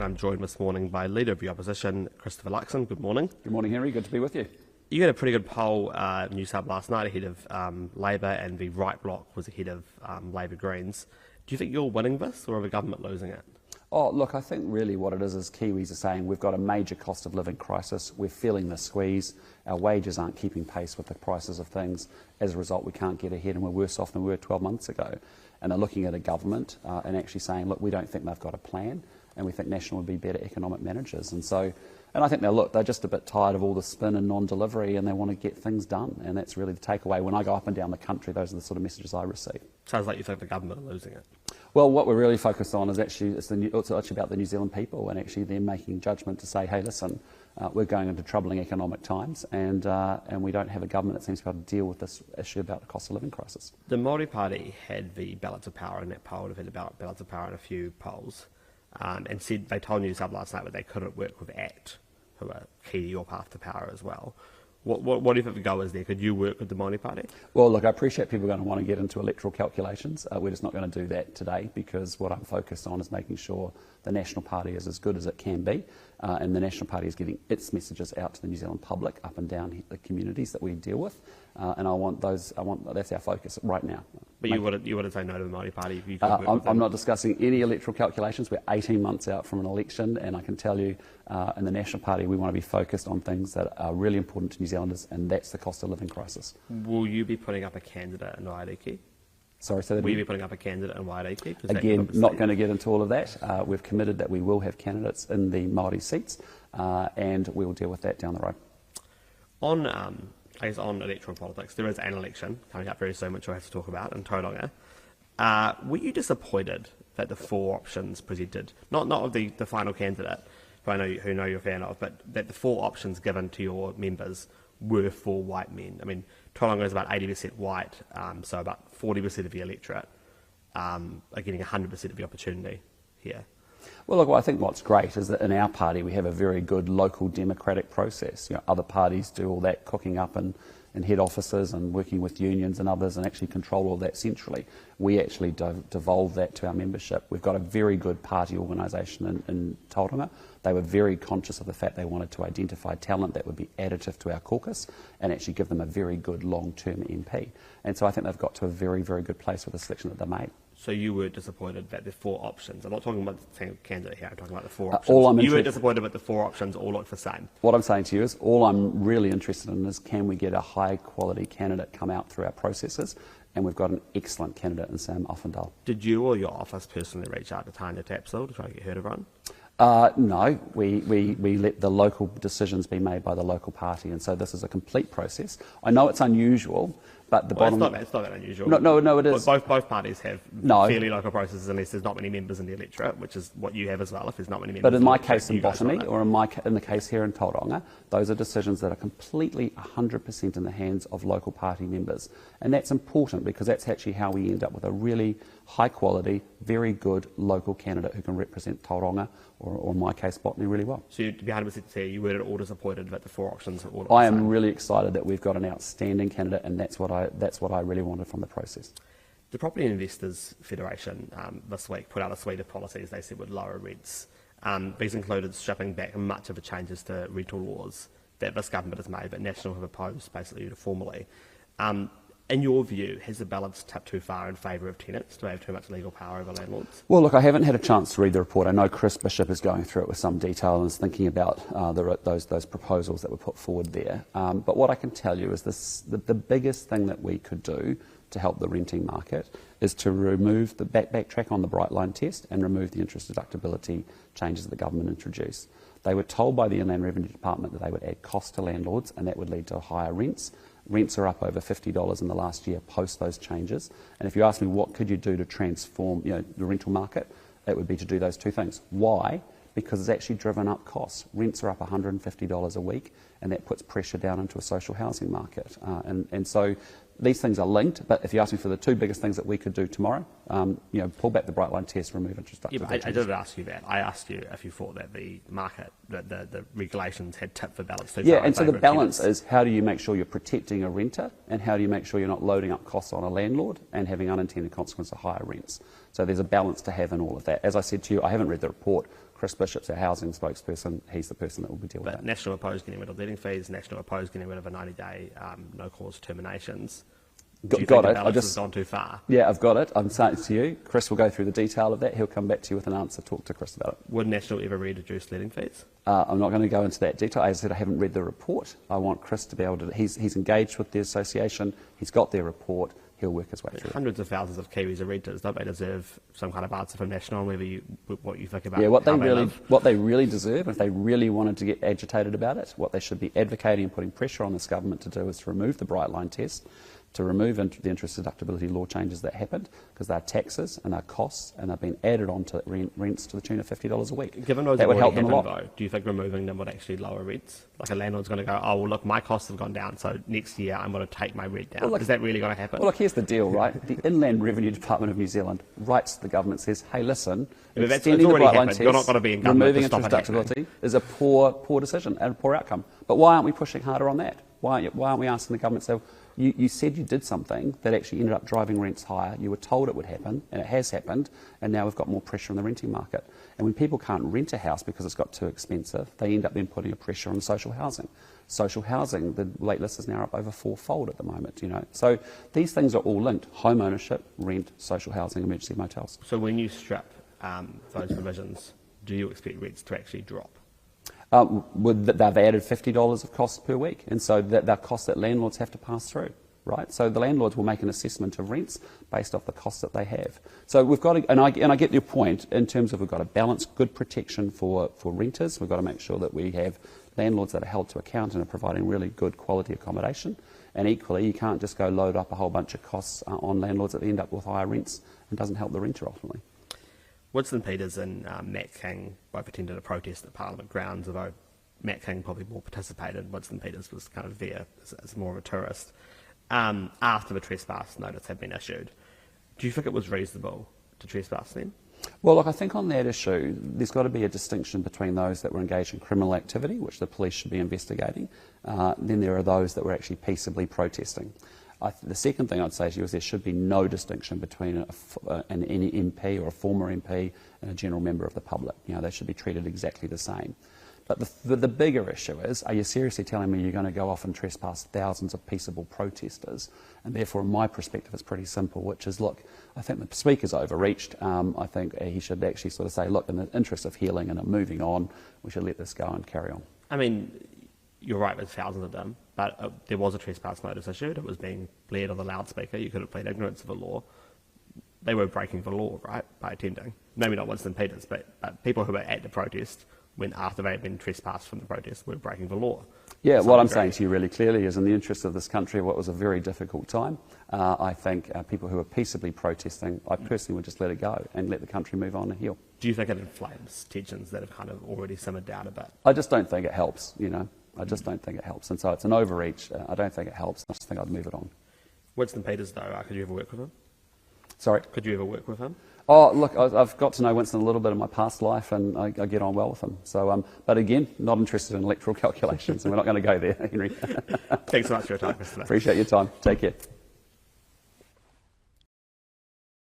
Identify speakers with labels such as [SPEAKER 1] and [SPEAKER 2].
[SPEAKER 1] I'm joined this morning by Leader of the Opposition, Christopher Luxon. Good morning.
[SPEAKER 2] Good morning, Henry. Good to be with you.
[SPEAKER 1] You had a pretty good poll in Newshub last night ahead of Labor, and the right bloc was ahead of Labor Greens. Do you think you're winning this, or are the government losing it?
[SPEAKER 2] Oh, look, I think really what it is Kiwis are saying we've got a major cost of living crisis. We're feeling the squeeze. Our wages aren't keeping pace with the prices of things. As a result, we can't get ahead, and we're worse off than we were 12 months ago. And they're looking at a government and actually saying, look, we don't think they've got a plan, and we think National would be better economic managers. And I think they're just a bit tired of all the spin and non-delivery, and they want to get things done. And that's really the takeaway. When I go up and down the country, those are the sort of messages I receive.
[SPEAKER 1] Sounds like you think the government are losing it.
[SPEAKER 2] Well, what we're really focused on is it's actually about the New Zealand people, and actually they're making judgment to say, hey, listen, we're going into troubling economic times, and we don't have a government that seems to be able to deal with this issue about the cost of living crisis.
[SPEAKER 1] The Māori Party had the balance of power in that poll. They've had the balance of power in a few polls, and said they told Newshub last night that they couldn't work with ACT, who are key to your path to power as well. What do you think the goal is there? Could you work with the Māori Party?
[SPEAKER 2] Well, look, I appreciate people are going to want to get into electoral calculations. We're just not going to do that today, because what I'm focused on is making sure the National Party is as good as it can be, and the National Party is getting its messages out to the New Zealand public up and down the communities that we deal with, and that's our focus right now.
[SPEAKER 1] But you wouldn't say no to the Māori Party if you could work with them?
[SPEAKER 2] I'm not discussing any electoral calculations. We're 18 months out from an election, and I can tell you, in the National Party, we want to be focused on things that are really important to New Zealanders, and that's the cost of living crisis.
[SPEAKER 1] Will you be putting up a candidate in Waiariki?
[SPEAKER 2] Sorry, so
[SPEAKER 1] will you be putting up a candidate in Waiariki?
[SPEAKER 2] Again, not going to get into all of that. We've committed that we will have candidates in the Māori seats, and we will deal with that down the road.
[SPEAKER 1] On electoral politics, there is an election coming up very soon, which we'll have to talk about, in Tauranga. Were you disappointed that the four options presented, not of the final candidate, who I know you're a fan of, but that the four options given to your members were for white men? I mean, Tauranga is about 80% white, so about 40% of the electorate are getting 100% of the opportunity here.
[SPEAKER 2] Well, look, I think what's great is that in our party we have a very good local democratic process. Other parties do all that cooking up in head offices and working with unions and others, and actually control all that centrally. We actually devolve that to our membership. We've got a very good party organisation in Tauranga. They were very conscious of the fact they wanted to identify talent that would be additive to our caucus and actually give them a very good long-term MP. And so I think they've got to a very, very good place with the selection that they made.
[SPEAKER 1] So you were disappointed that the four options, I'm not talking about the same candidate here, I'm talking about the four options. You were disappointed that the four options all look the same.
[SPEAKER 2] What I'm saying to you is, all I'm really interested in is, can we get a high quality candidate come out through our processes? And we've got an excellent candidate in Sam Offendale.
[SPEAKER 1] Did you or your office personally reach out to Tanya Tapsell to try to get her to run?
[SPEAKER 2] No, we let the local decisions be made by the local party, and so this is a complete process. I know it's unusual, but the bottom...
[SPEAKER 1] It's not that unusual.
[SPEAKER 2] No, it is.
[SPEAKER 1] Both parties have fairly local processes unless there's not many members in the electorate, which is what you have as well, if there's not many members.
[SPEAKER 2] But in my case in Botany, or in the case here in Tauranga, those are decisions that are completely 100% in the hands of local party members. And that's important, because that's actually how we end up with a really high quality, very good local candidate who can represent Tauranga, or in my case, Botany, really well.
[SPEAKER 1] So to be 100% fair, you weren't at all disappointed that the four options were all
[SPEAKER 2] I am really excited that we've got an outstanding candidate, and that's what I really wanted from the process.
[SPEAKER 1] The Property Investors Federation this week put out a suite of policies they said would lower rents. These included stripping back much of the changes to rental laws that this government has made, but National have opposed basically uniformly. In your view, has the balance tipped too far in favour of tenants to have too much legal power over landlords? Well,
[SPEAKER 2] look, I haven't had a chance to read the report. I know Chris Bishop is going through it with some detail and is thinking about those proposals that were put forward there. But what I can tell you is the biggest thing that we could do to help the renting market is to remove the backtrack on the bright line test and remove the interest deductibility changes that the government introduced. They were told by the Inland Revenue Department that they would add cost to landlords, and that would lead to higher rents. Rents are up over $50 in the last year post those changes. And if you ask me what could you do to transform the rental market, it would be to do those two things. Why? Because it's actually driven up costs. Rents are up $150 a week, and that puts pressure down into a social housing market. And so these things are linked, but if you ask me for the two biggest things that we could do tomorrow, pull back the bright line test, remove interest deductibility.
[SPEAKER 1] Yeah, but I didn't ask you that. I asked you if you thought that the market, that the regulations had tipped the balance too far.
[SPEAKER 2] Yeah, and so the balance is, how do you make sure you're protecting a renter, and how do you make sure you're not loading up costs on a landlord and having unintended consequences of higher rents? So there's a balance to have in all of that. As I said to you, I haven't read the report. Chris Bishop's our housing spokesperson. He's the person that will be dealing with
[SPEAKER 1] But
[SPEAKER 2] that.
[SPEAKER 1] National opposed getting rid of letting fees, National opposed getting rid of a 90-day no-cause terminations. Do you
[SPEAKER 2] Got
[SPEAKER 1] think
[SPEAKER 2] it.
[SPEAKER 1] the balance has gone too far?
[SPEAKER 2] Yeah, I've got it. I'm saying it to you. Chris will go through the detail of that. He'll come back to you with an answer. Talk to Chris about it.
[SPEAKER 1] Would National ever reduce letting fees?
[SPEAKER 2] I'm not going to go into that detail. As I said, I haven't read the report. I want Chris to be able to... He's engaged with the association. He's got their report. He'll work his way through it.
[SPEAKER 1] Hundreds of thousands of Kiwis are renters. Don't they deserve some kind of answer from National on what you think about
[SPEAKER 2] what
[SPEAKER 1] how
[SPEAKER 2] they really deserve, if they really wanted to get agitated about it, what they should be advocating and putting pressure on this government to do is to remove the bright line test, to remove the interest deductibility law changes that happened, because they're taxes and they're costs and they've been added on to rents to the tune of $50 a week.
[SPEAKER 1] Given those
[SPEAKER 2] that would help them a lot.
[SPEAKER 1] Though, do you think removing them would actually lower rents? Like a landlord's going to go, oh, well, look, my costs have gone down, so next year I'm going to take my rent down. Is that really going to happen?
[SPEAKER 2] Well, look, here's the deal, right? The Inland Revenue Department of New Zealand writes to the government, says, hey, listen, extending the bright line test,
[SPEAKER 1] you're not going to be in government
[SPEAKER 2] removing
[SPEAKER 1] to stop
[SPEAKER 2] interest
[SPEAKER 1] it happening.
[SPEAKER 2] deductibility is a poor decision and a poor outcome. But why aren't we pushing harder on that? Why aren't we asking the government to say, you said you did something that actually ended up driving rents higher. You were told it would happen, and it has happened, and now we've got more pressure on the renting market. And when people can't rent a house because it's got too expensive, they end up then putting a pressure on social housing. Social housing, the wait list is now up over fourfold at the moment, So these things are all linked: home ownership, rent, social housing, emergency motels.
[SPEAKER 1] So when you strap those provisions, do you expect rents to actually drop?
[SPEAKER 2] They've added $50 of costs per week, and so they're costs that landlords have to pass through, right? So the landlords will make an assessment of rents based off the costs that they have. So we've got to, and I get your point in terms of we've got to balance good protection for renters. We've got to make sure that we have landlords that are held to account and are providing really good quality accommodation. And equally, you can't just go load up a whole bunch of costs on landlords that end up with higher rents and doesn't help the renter ultimately.
[SPEAKER 1] Winston Peters and Matt King both attended a protest at Parliament grounds, although Matt King probably more participated. Winston Peters was kind of there as more of a tourist. After the trespass notice had been issued, do you think it was reasonable to trespass them?
[SPEAKER 2] Well, look, I think on that issue, there's got to be a distinction between those that were engaged in criminal activity, which the police should be investigating, then there are those that were actually peaceably protesting. The second thing I'd say to you is there should be no distinction between any MP or a former MP and a general member of the public. They should be treated exactly the same. But the bigger issue is, are you seriously telling me you're going to go off and trespass thousands of peaceable protesters? And therefore, in my perspective, it's pretty simple, which is, look, I think the Speaker's overreached. I think he should actually sort of say, look, in the interest of healing and moving on, we should let this go and carry on.
[SPEAKER 1] I mean, you're right, there's thousands of them, but there was a trespass notice issued. It was being blared on the loudspeaker. You could have plead ignorance of the law. They were breaking the law, right, by attending. Maybe not Winston Peters, but people who were at the protest, when after they had been trespassed from the protest, were breaking the law.
[SPEAKER 2] Yeah, what I'm saying to you really clearly is, in the interest of this country, what was a very difficult time, I think people who are peaceably protesting, I personally would just let it go and let the country move on and heal.
[SPEAKER 1] Do you think it inflames tensions that have kind of already simmered down a bit?
[SPEAKER 2] I just don't think it helps, I just don't think it helps. And so it's an overreach. I don't think it helps. I just think I'd move it on.
[SPEAKER 1] Winston Peters, though, could you ever work with him?
[SPEAKER 2] Sorry?
[SPEAKER 1] Could you ever work with him?
[SPEAKER 2] Oh, look, I've got to know Winston a little bit in my past life, and I get on well with him. So, but again, not interested in electoral calculations, and we're not going to go there, Henry.
[SPEAKER 1] Thanks so much for your time, Christopher.
[SPEAKER 2] Appreciate your time. Take care.